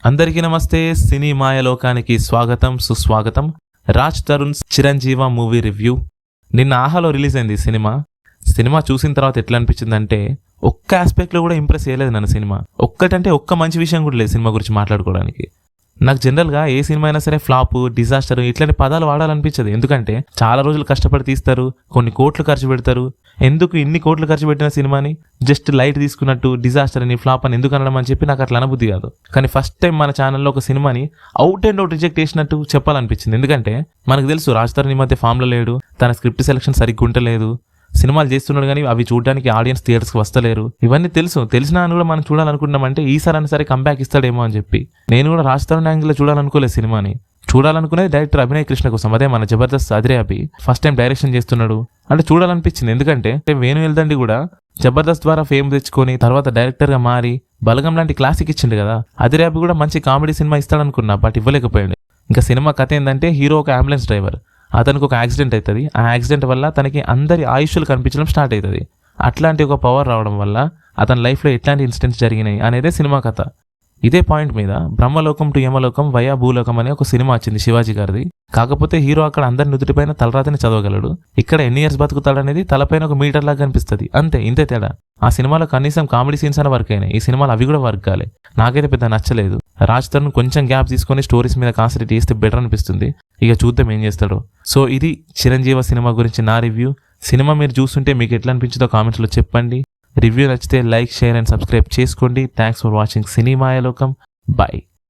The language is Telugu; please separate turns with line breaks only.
అందరికీ నమస్తే. సినీ మాయలోకానికి స్వాగతం సుస్వాగతం. Raj Tarun Chiranjeeva movie review. నిన్న ఆహాలో రిలీజ్ అయింది సినిమా చూసిన తర్వాత ఎట్లా అనిపించిందంటే ఒక్క ఆస్పెక్ట్లో కూడా ఇంప్రెస్ చేయలేదు నన్ను సినిమా. ఒక్క మంచి విషయం కూడా లేదు సినిమా గురించి మాట్లాడుకోవడానికి. నాకు జనరల్గా ఏ సినిమా అయినా సరే ఫ్లాప్, డిజాస్టర్ ఇట్లాంటి పదాలు వాడాలనిపించదు. ఎందుకంటే చాలా రోజులు కష్టపడి తీస్తారు, కొన్ని కోట్లు ఖర్చు పెడతారు. ఎందుకు ఇన్ని కోట్లు ఖర్చు పెట్టిన సినిమాని జస్ట్ లైట్ తీసుకున్నట్టు డిజాస్టర్ అని ఫ్లాప్ అని ఎందుకు అనడం అని చెప్పి నాకు అట్లా అనబుద్ధి కాదు. కానీ ఫస్ట్ టైం మన ఛానల్లో ఒక సినిమాని అవుట్ అండ్ అవుట్ రిజెక్ట్ చేసినట్టు చెప్పాలనిపించింది. ఎందుకంటే మనకు తెలుసు రాజ్ తరుణ్ ఈ మధ్య ఫామ్లో లేడు, తన స్క్రిప్ట్ సెలక్షన్ సరిగ్గా ఉంటలేదు, సినిమాలు చేస్తున్నాడు కానీ అవి చూడడానికి ఆడియన్స్ థియేటర్స్కి వస్తలేరు. ఇవన్నీ తెలిసినా అని కూడా మనం చూడాలనుకున్నామంటే ఈసారి అని సరే కంబ్యాక్ ఇస్తాడేమో అని చెప్పి నేను కూడా రాజ్ తరుణ్ యాంగిల్లో చూడాలనుకోలేదు సినిమాని. చూడాలనుకునేది డైరెక్టర్ అభినయ్ కృష్ణ కోసం, అదే మన జబర్దస్త్ అదిరే అభి ఫస్ట్ టైం డైరెక్షన్ చేస్తున్నాడు అంటే చూడాలనిపించింది. ఎందుకంటే వేణు వెళ్దండి కూడా జబర్దస్త్ ద్వారా ఫేమ్ తెచ్చుకొని తర్వాత డైరెక్టర్గా మారి బలగం లాంటి క్లాసిక్ ఇచ్చిండు కదా. అదిరే అభి కూడా మంచి కామెడీ సినిమా ఇస్తాడనుకున్నా, బట్ ఇవ్వలేకపోయాడు. ఇంకా సినిమా కథ ఏంటంటే హీరో ఒక అంబులెన్స్ డ్రైవర్, అతనికి ఒక యాక్సిడెంట్ అవుతుంది. ఆ యాక్సిడెంట్ వల్ల తనకి అందరి ఆయుష్లు కనిపించడం స్టార్ట్ అవుతుంది. అట్లాంటి ఒక పవర్ రావడం వల్ల అతని లైఫ్లో ఎట్లాంటి ఇన్సిడెంట్స్ జరిగినాయి అనేదే సినిమా కథ. ఇదే పాయింట్ మీద బ్రహ్మలోకం టు యమలోకం వయా భూలోకం అనే ఒక సినిమా వచ్చింది శివాజీ గారిది. కాకపోతే హీరో అక్కడ అందరి నుదుటిపైన తలరాతని చదవగలడు, ఇక్కడ ఎన్ని ఇయర్స్ బతుకుతాడనేది తలపైన ఒక మీటర్ లాగా కనిపిస్తుంది. ఇంతే తేడా. ఆ సినిమాలో కనీసం కామెడీ సీన్స్ అని వర్క్ అయినాయి, ఈ సినిమాలో అవి కూడా వర్క్ కాలే. నాకైతే పెద్ద నచ్చలేదు. రాజ్ తరుణ్ కొంచెం గ్యాప్ తీసుకొని స్టోరీస్ మీద కాన్సన్ట్రేట్ చేస్తే బెటర్ అనిపిస్తుంది. ఇక చూద్దాం ఏం చేస్తాడో. సో ఇది చిరంజీవ సినిమా గురించి నా రివ్యూ. సినిమా మీరు చూస్తుంటే మీకు ఎట్లా అనిపించిందో కామెంట్స్లో చెప్పండి. రివ్యూ నచ్చితే లైక్, షేర్ అండ్ సబ్స్క్రైబ్ చేసుకోండి. థ్యాంక్స్ ఫర్ వాచింగ్ సినీ మాయలోకం. బై.